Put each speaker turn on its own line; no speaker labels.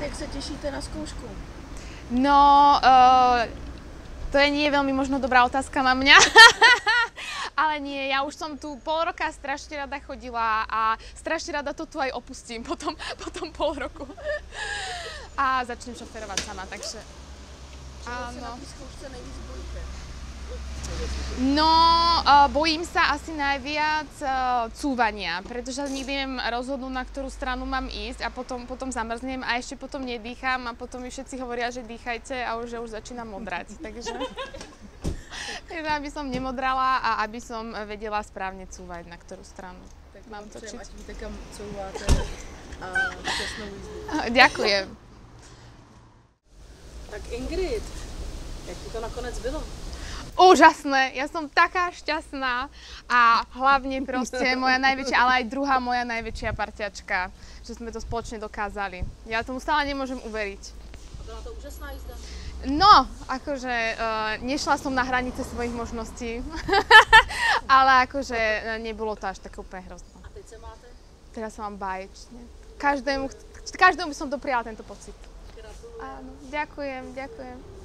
jak se těšíte na zkoušku?
No, to je nie veľmi možno dobrá otázka na mňa. Ale nie, ja už som tu pol roka strašne rada chodila a strašne rada to tu aj opustím potom pol roku. A začnem šoferovať sama, takže...
Čeho se na té zkoušce nejvíc bojíte?
No, bojím sa asi najviac cúvania, pretože nikdy neviem rozhodnúť, na ktorú stranu mám ísť a potom zamrznem a ešte potom nedýcham a potom mi všetci hovoria, že dýchajte a už začínam modrať, takže aby som nemodrala a aby som vedela správne cúvať, na ktorú stranu.
Tak
mám točiť.
Ať víte, kam couváte a šťastnou jízdu.
Ďakujem.
Tak Ingrid, jak ti to nakonec bylo?
Úžasné, ja som taká šťastná a hlavne proste moja najväčšia, ale aj druhá moja najväčšia parťačka, že sme to spoločne dokázali. Ja tomu stále nemôžem uveriť.
A byla to úžasná jízda?
No, akože nešla som na hranice svojich možností, ale akože nebolo to až také úplne hrozné.
A teď se máte?
Teraz sa mám báječne. Každému by som dopriala tento pocit.
Gratulujem.
Áno, ďakujem.